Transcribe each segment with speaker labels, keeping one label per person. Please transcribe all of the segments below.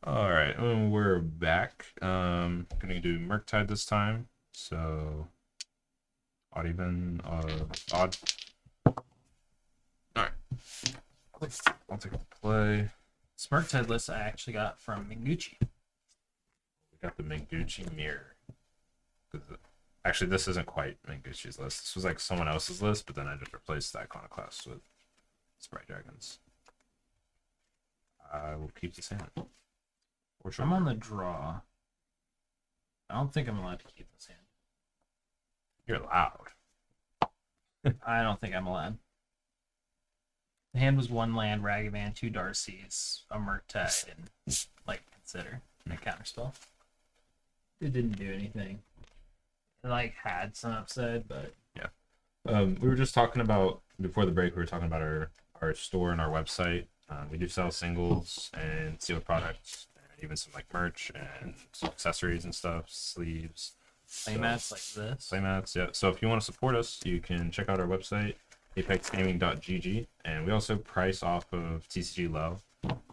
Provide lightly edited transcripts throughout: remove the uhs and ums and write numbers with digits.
Speaker 1: All right, we're back. Gonna do Murktide this time. So odd even, odd. All right, I'll take a play.
Speaker 2: Murktide list I actually got from Mingucci.
Speaker 1: We got the Mengucci mirror. Actually, this isn't quite Mengucci's list. This was like someone else's list, but then I just replaced the Iconoclast with Sprite Dragons. I will keep this hand.
Speaker 2: I'm on the draw. I don't think I'm allowed to keep this hand.
Speaker 1: You're loud.
Speaker 2: I don't think I'm allowed. The hand was one land, Ragavan, two Darcy's, a Murktide, and like consider a counterspell. It didn't do anything. It like had some upside, but
Speaker 1: yeah. We were just talking about before the break. We were talking about our store and our website. We do sell singles and sealed products, and even some like merch and some accessories and stuff, sleeves,
Speaker 2: playmats like this.
Speaker 1: Playmats, yeah. So if you want to support us, you can check out our website, apexgaming.gg, and we also price off of TCG low.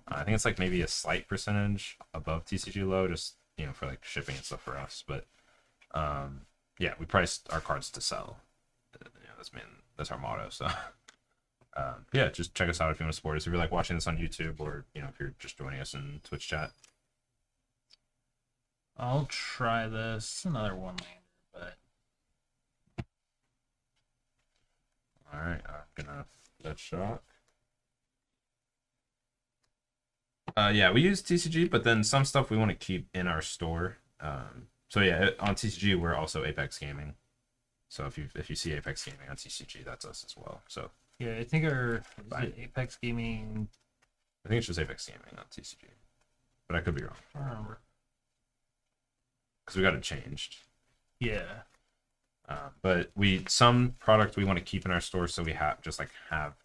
Speaker 1: I think it's like maybe a slight percentage above TCG low, just for like shipping and stuff for us. But yeah, we priced our cards to sell. That's our motto. So yeah, just check us out if you want to support us. If you're like watching this on YouTube, or if you're just joining us in Twitch chat.
Speaker 2: I'll try this. Another one lander, but
Speaker 1: all right, I'm gonna that shock. Yeah, we use TCG, but then some stuff we want to keep in our store. So yeah, on TCG we're also Apex Gaming. So if you see Apex Gaming on TCG, that's us as well. So
Speaker 2: yeah, I think our Apex Gaming.
Speaker 1: I think it's just Apex Gaming, not TCG, but I could be wrong.
Speaker 2: I don't remember.
Speaker 1: Because we got it changed.
Speaker 2: Yeah.
Speaker 1: But some product we want to keep in our store, so we have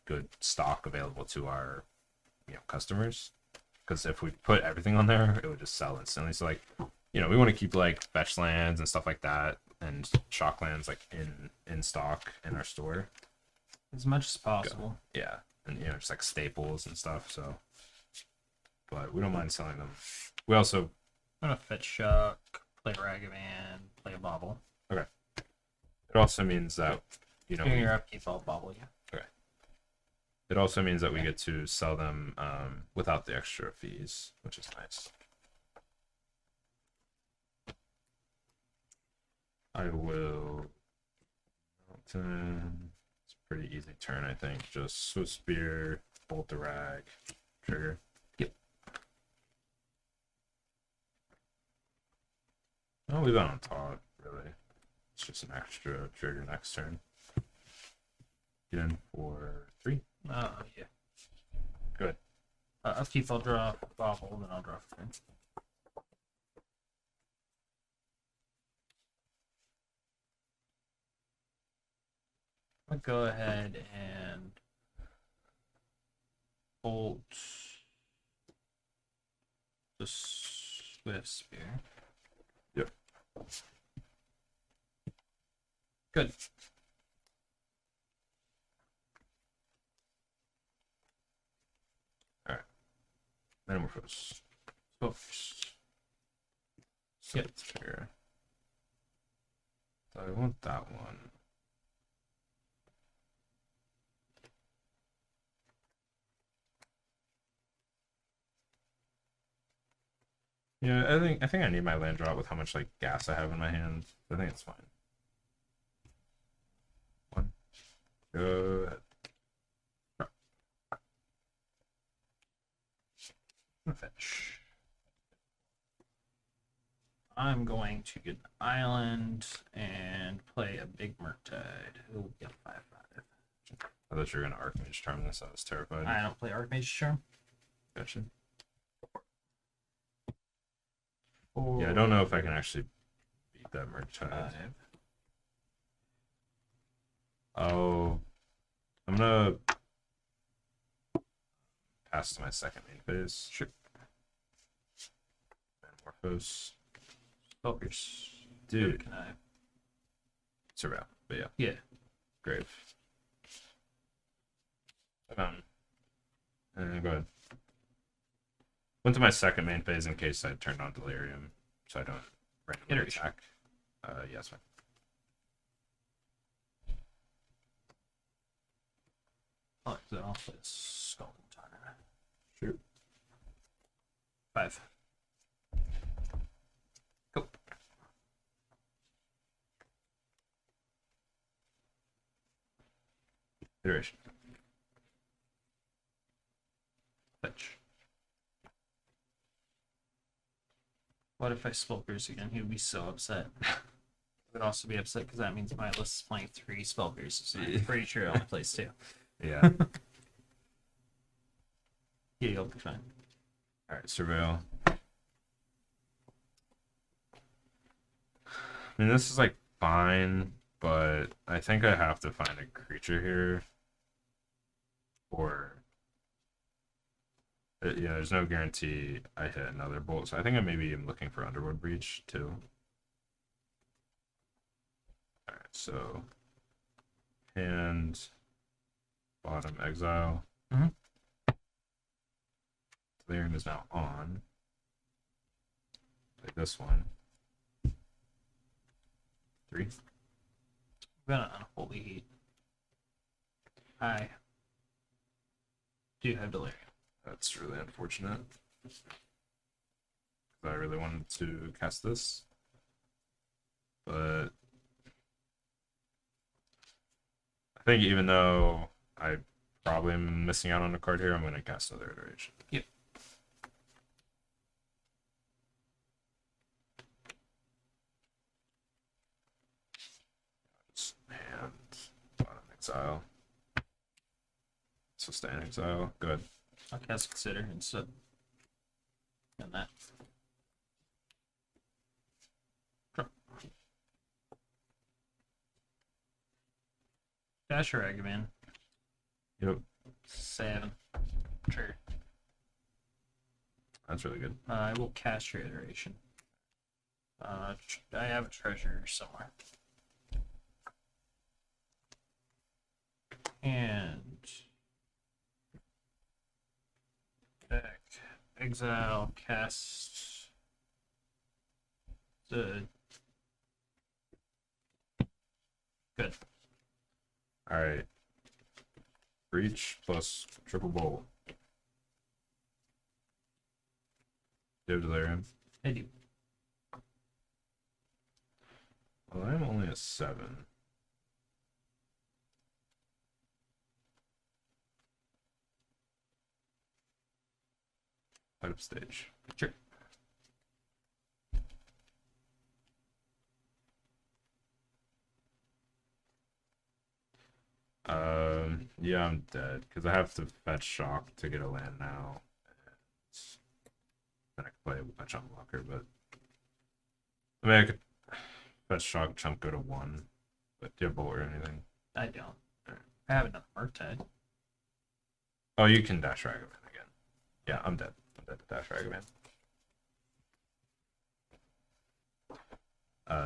Speaker 1: good stock available to our customers. Because if we put everything on there, it would just sell instantly. So like, we want to keep like fetch lands and stuff like that, and shock lands like in stock in our store
Speaker 2: as much as possible.
Speaker 1: Yeah, and just like staples and stuff. So, but we don't mind selling them. We also
Speaker 2: I'm gonna fetch shock, play Ragavan, play a bobble.
Speaker 1: Okay. It also means that
Speaker 2: your upkeep, I'll bobble you.
Speaker 1: Okay. It also means that we get to sell them without the extra fees, which is nice. I will. It's a pretty easy turn, I think. Just Swift Spear, Bolt the Rag, trigger.
Speaker 2: Yep.
Speaker 1: I'll leave that on top, really. It's just an extra trigger next turn. Get in for 3.
Speaker 2: Oh, yeah.
Speaker 1: Good.
Speaker 2: Upkeep, I'll draw bobble, then I'll draw for 3. I'll go ahead and bolt the Swift Spear.
Speaker 1: Yep.
Speaker 2: Good.
Speaker 1: Alright. Metamorphose.
Speaker 2: Focus.
Speaker 1: Yep. Here. So I want that one. Yeah, I think I need my land drop with how much like gas I have in my hand. I think it's fine. One. Go ahead.
Speaker 2: Fetch. I'm going to get an island and play a big Murktide. Ooh, yeah, 5/5.
Speaker 1: I thought you were gonna Archmage Charm this. I was terrified.
Speaker 2: I don't play Archmage Charm.
Speaker 1: Gotcha. Yeah, I don't know if I can actually beat that Murktide. Oh, I'm gonna pass to my second main phase.
Speaker 2: Sure.
Speaker 1: Metamorphose.
Speaker 2: Focus.
Speaker 1: Dude.
Speaker 2: Can I?
Speaker 1: Survival, but yeah.
Speaker 2: Yeah.
Speaker 1: Grave. Go ahead. Went to my second main phase in case I turned on Delirium, so I don't randomly
Speaker 2: Iteration.
Speaker 1: attack. Yes, fine.
Speaker 2: I like that. I'll play Skull Time.
Speaker 1: Shoot.
Speaker 2: 5. Go.
Speaker 1: Iteration.
Speaker 2: Fetch. What if I Spellpierce again? He would be so upset. I would also be upset because that means my list is playing 3 Spellpierces. I'm pretty sure it only plays 2.
Speaker 1: Yeah.
Speaker 2: Yeah, you'll be fine.
Speaker 1: All right, Surveil. I mean, this is like fine, but I think I have to find a creature here. Or yeah, there's no guarantee I hit another bolt, so I think I maybe am looking for Underwood Breach too. All right, so hand, bottom, exile.
Speaker 2: Mhm.
Speaker 1: Delirium is now on. Like this one. 3.
Speaker 2: I'm gonna Unholy Heat. I do have Delirium.
Speaker 1: That's really unfortunate. I really wanted to cast this. But I think even though I probably am missing out on a card here, I'm going to cast another iteration.
Speaker 2: Yep.
Speaker 1: Just hand, bottom exile. So stay in exile. Good.
Speaker 2: I'll cast Consider instead. And that. Draw. Dash or Ragavan.
Speaker 1: Yep.
Speaker 2: 7. Trigger.
Speaker 1: That's really good.
Speaker 2: I will cast your Iteration. I have a treasure somewhere. And back, exile, cast the good.
Speaker 1: All right. Breach plus triple bolt. Do you have Delirium?
Speaker 2: I do.
Speaker 1: Well, I'm only a 7. Light up stage.
Speaker 2: Sure.
Speaker 1: Yeah, I'm dead because I have to fetch shock to get a land now. Then I could play a chump blocker, but I mean I could fetch shock, chump go to 1. But do you have bolt or anything?
Speaker 2: I don't. I haven't done Murktide.
Speaker 1: Oh, you can dash Ragavan again. Yeah, I'm dead. I'm dead to dash Ragavan.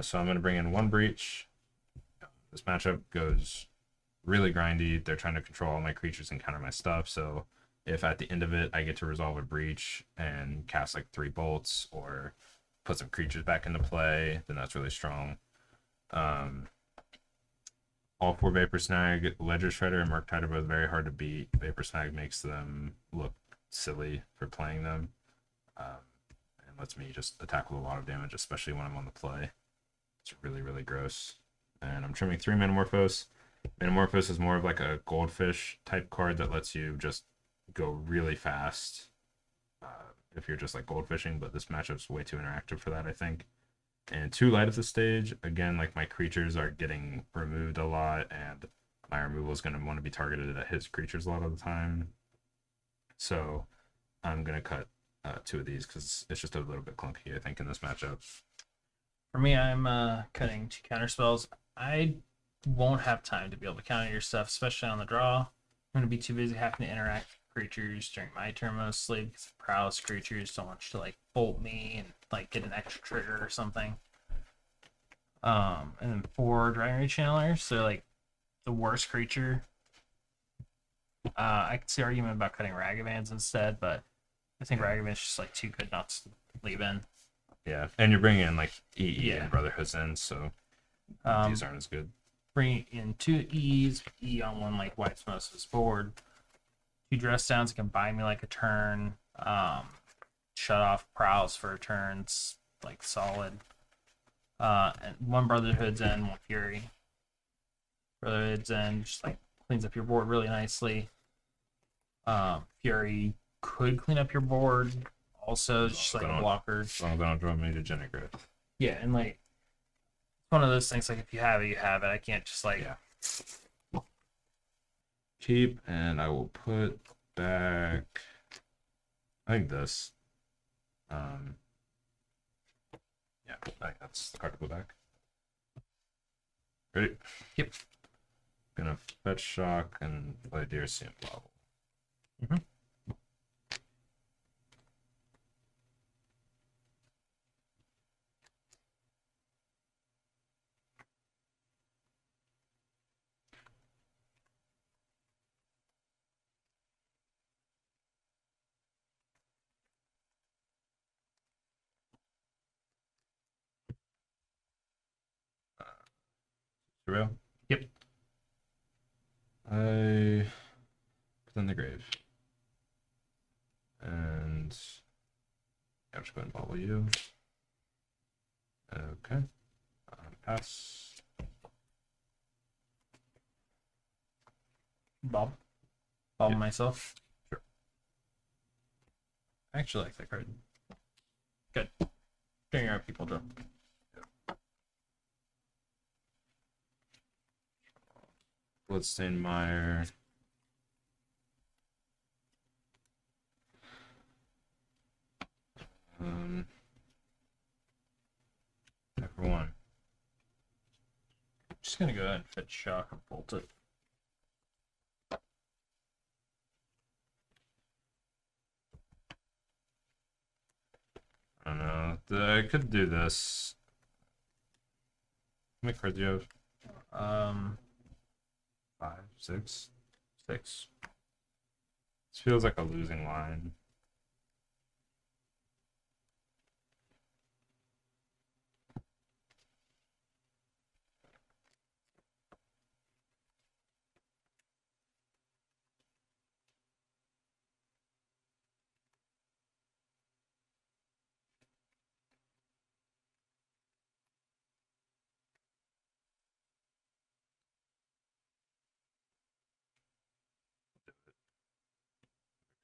Speaker 1: So I'm gonna bring in 1 breach. This matchup goes really grindy. They're trying to control all my creatures and counter my stuff. So if at the end of it I get to resolve a breach and cast like 3 bolts or put some creatures back into play, then that's really strong. All 4 Vapor Snag, Ledger Shredder, and Murktide are both very hard to beat. Vapor Snag makes them look silly for playing them, and lets me just attack with a lot of damage, especially when I'm on the play. It's really, really gross. And I'm trimming 3 Metamorphose. Metamorphose is more of like a Goldfish type card that lets you just go really fast if you're just like goldfishing, but this matchup's way too interactive for that, I think. And 2 Light of the Stage, again, like my creatures are getting removed a lot, and my removal is going to want to be targeted at his creatures a lot of the time. So I'm going to cut 2 of these because it's just a little bit clunky, I think, in this matchup.
Speaker 2: For me, I'm cutting 2 counter spells. I won't have time to be able to counter your stuff, especially on the draw. I'm going to be too busy having to interact with creatures during my turn mostly because Prowess creatures don't want you to like bolt me and like get an extra trigger or something. And then 4 Dragon Rage Channelers, so like the worst creature. I can see argument about cutting Ragavans instead, but I think Ragavan's just like too good not to leave in.
Speaker 1: Yeah, and you're bringing in like EE
Speaker 2: Yeah.
Speaker 1: and Brotherhoods in, so these aren't as good.
Speaker 2: Bring in 2 E's, E on one like white's most of his board. 2 dress downs can buy me like a turn. Shut off Prowess for a turn. It's like solid. And 1 Brotherhood's End, 1 Fury. Brotherhood's End just like cleans up your board really nicely. Fury could clean up your board. Also, it's just like a blocker.
Speaker 1: As long as I don't draw me to Genograph.
Speaker 2: Yeah, and like it's one of those things like if you have it, you have it. I can't just like
Speaker 1: keep, and I will put back. I think this. Yeah, I think that's the card to put back. Ready?
Speaker 2: Yep.
Speaker 1: Gonna fetch shock and play Deer Sim level. Surreal?
Speaker 2: Yep.
Speaker 1: I put in the grave. And I'm just going to bubble you. Okay. Pass.
Speaker 2: Bob myself.
Speaker 1: Sure.
Speaker 2: I actually like that card. Good. Figuring out people draw.
Speaker 1: Bloodstainmire. For 1.
Speaker 2: Just gonna go ahead and fetch shock and bolt it.
Speaker 1: I don't know. I could do this. How many cards do you have? 5, 6.
Speaker 2: 6.
Speaker 1: This feels like a losing line.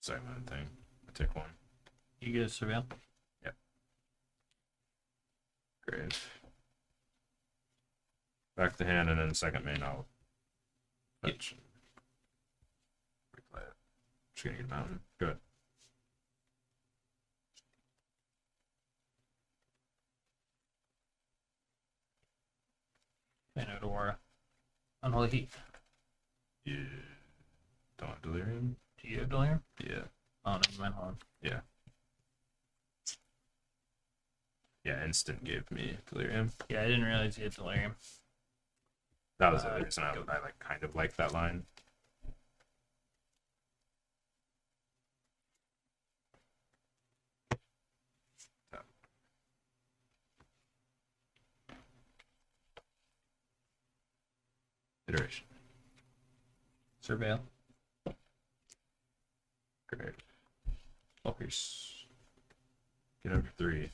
Speaker 1: Segment thing. I take 1.
Speaker 2: You get a surveil?
Speaker 1: Yep. Great. Back to hand, and then second main I'll fetch. Replay it. Just gonna get a mountain. Good.
Speaker 2: Pano Dora. Unholy Heat.
Speaker 1: You don't have Delirium?
Speaker 2: Do you have Delirium?
Speaker 1: Yeah.
Speaker 2: Oh no, you meant hold on.
Speaker 1: Yeah. Yeah, instant gave me Delirium.
Speaker 2: Yeah, I didn't realize you had Delirium.
Speaker 1: That was the reason I like kind of like that line. Iteration.
Speaker 2: Surveil.
Speaker 1: Great.
Speaker 2: Oh, Pierce.
Speaker 1: Get him for 3.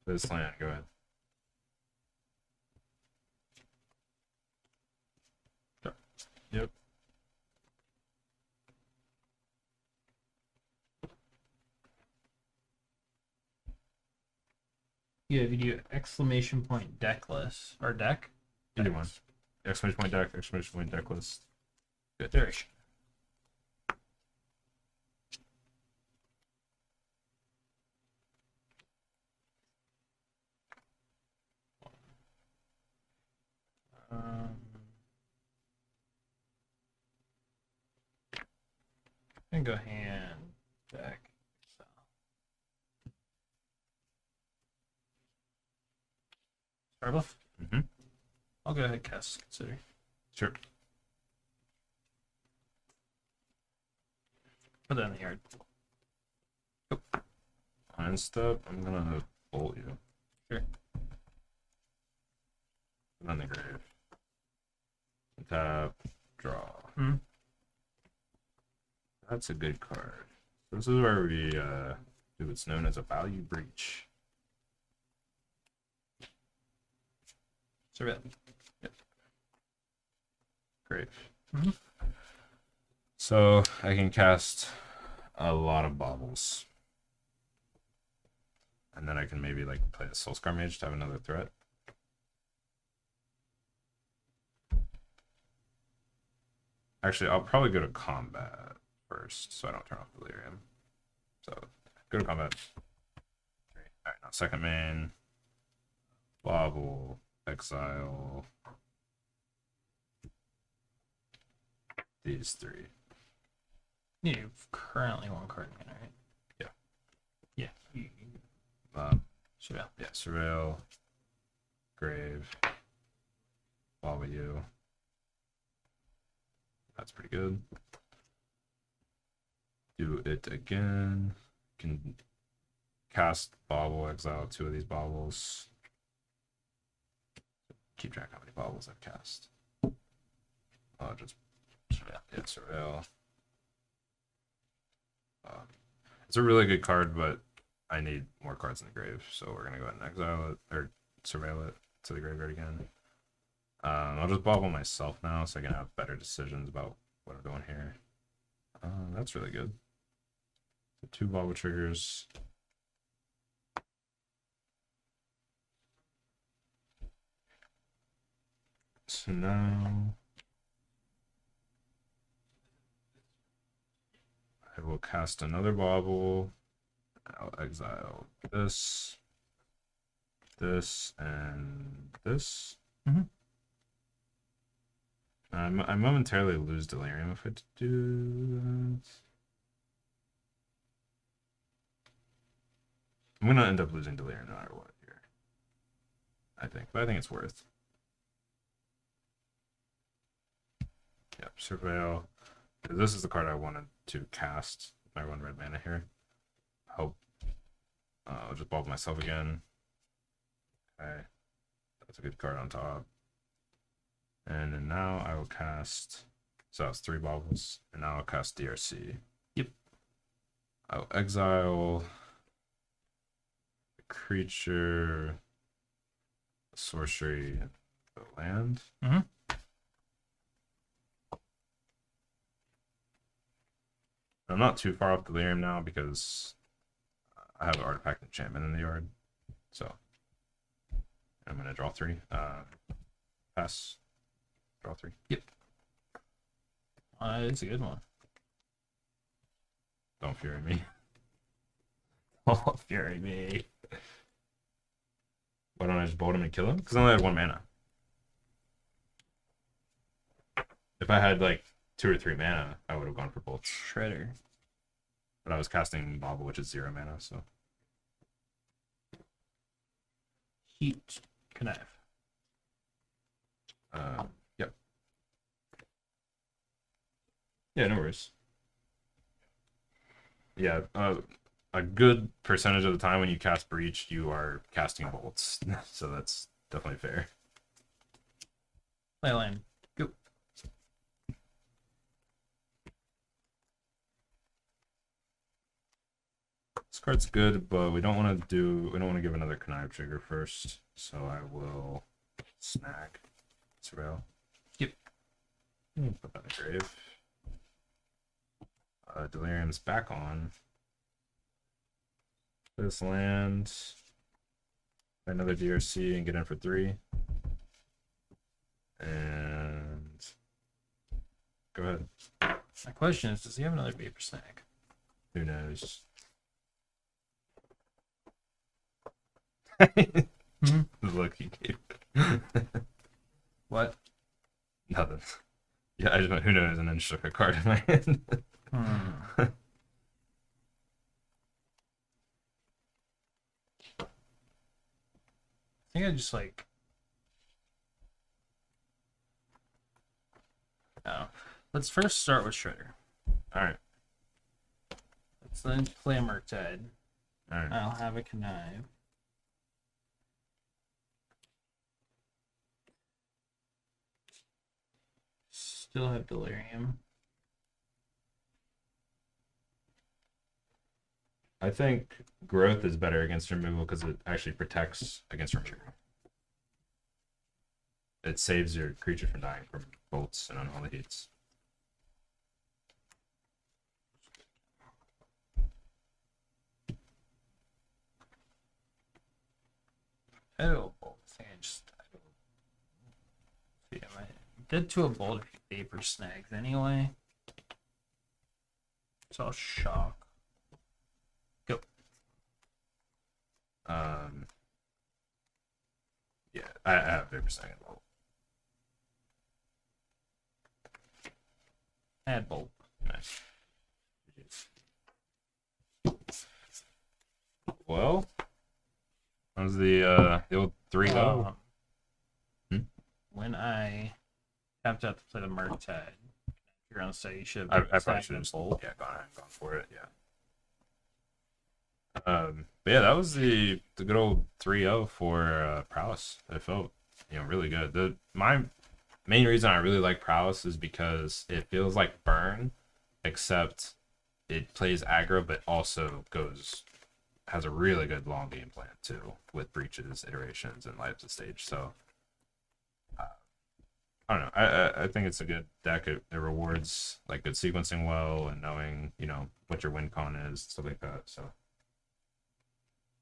Speaker 1: This land, go ahead.
Speaker 2: Sure.
Speaker 1: Yep.
Speaker 2: Yeah, if you do exclamation point deck list or deck.
Speaker 1: Either one. Exclamation point deck, exclamation point deck list.
Speaker 2: Good. Iteration. And go hand deck. Starbluff?
Speaker 1: Mm-hmm.
Speaker 2: I'll go ahead and cast Consider.
Speaker 1: Sure.
Speaker 2: Put that in the yard.
Speaker 1: End step, I'm gonna bolt you.
Speaker 2: Sure.
Speaker 1: Put on the grave. Tap, draw.
Speaker 2: Hmm.
Speaker 1: That's a good card. This is where we do what's known as a value breach.
Speaker 2: Survey.
Speaker 1: Yep. Great.
Speaker 2: Mhm.
Speaker 1: So I can cast a lot of baubles. And then I can maybe like play the Soulscar Mage to have another threat. Actually, I'll probably go to combat first, so I don't turn off Delirium. So go to combat. Alright, now second main. Bauble, exile. These three.
Speaker 2: You've currently one card in hand, right?
Speaker 1: Yeah.
Speaker 2: Yeah. Surveil.
Speaker 1: Yeah, Surveil. Grave. Bauble you. That's pretty good. Do it again. Can cast Bauble, exile 2 of these baubles. Keep track how many baubles I've cast. Oh, just yeah, Surveil. It's a really good card, but I need more cards in the grave, so we're gonna go ahead and exile it or Surveil it to the graveyard again. I'll just bauble myself now, so I can have better decisions about what I'm doing here. That's really good. So 2 bauble triggers. So now I will cast another bauble. I'll exile this, and this.
Speaker 2: Mm-hmm.
Speaker 1: I momentarily lose Delirium if I do that. I'm gonna end up losing Delirium no matter what here. I think, but I think it's worth. Yep, Surveil. This is the card I wanted to cast. My 1 red mana here. Hope. I'll just bauble myself again. Okay, that's a good card on top. And then now I will cast. So that's 3 baubles, and now I'll cast DRC.
Speaker 2: Yep.
Speaker 1: I'll exile a creature, a sorcery, the land.
Speaker 2: Mm-hmm.
Speaker 1: I'm not too far off Delirium now because I have an artifact enchantment in the yard. So I'm gonna draw 3. Pass. Draw 3.
Speaker 2: Yep. It's a good one.
Speaker 1: Don't fury me. Don't fury me. Why don't I just bolt him and kill him? Because I only had 1 mana. If I had like 2 or 3 mana, I would have gone for bolts.
Speaker 2: Shredder.
Speaker 1: But I was casting Bauble, which is 0 mana, so.
Speaker 2: Heat. Connive.
Speaker 1: Yep. Yeah, no worries. Yeah, a good percentage of the time when you cast Breach, you are casting bolts. So that's definitely fair.
Speaker 2: Play land. Go.
Speaker 1: This card's good, but we don't want to give another Connive trigger first. So I will snag Surveil.
Speaker 2: Yep.
Speaker 1: Put that in the grave. Delirium's back on. This land. Another DRC and get in for 3. And go ahead.
Speaker 2: My question is, does he have another Vapor Snag?
Speaker 1: Who knows?
Speaker 2: Mm-hmm.
Speaker 1: Look, he gave
Speaker 2: What?
Speaker 1: nothing. Yeah, I just went, who knows, and then shook a card in my hand.
Speaker 2: I think I just like. Oh. Let's first start with Shredder.
Speaker 1: Alright.
Speaker 2: So then play a Murktide.
Speaker 1: All right.
Speaker 2: I'll have a Connive. Still have Delirium.
Speaker 1: I think growth is better against removal because it actually protects against removal. It saves your creature from dying from bolts and unholy heats.
Speaker 2: Oh, bolt. I think I just. Yeah, I did to a bolt if you vapor snags anyway. So I'll shock. Go.
Speaker 1: Yeah, I have 50% bolt.
Speaker 2: Add bolt.
Speaker 1: Nice. Well, that was the old 3-0.
Speaker 2: When I tapped out to play the Murktide, you're gonna say you should
Speaker 1: I
Speaker 2: have
Speaker 1: probably should have gone for it. Yeah. But yeah, that was the good old 3-0 for Prowess. It felt really good. My main reason I really like Prowess is because it feels like Burn, except it plays aggro, but also has a really good long game plan too, with breaches, iterations, and light up the stage. So I don't know. I think it's a good deck. It rewards like good sequencing well and knowing what your win con is, stuff like that. So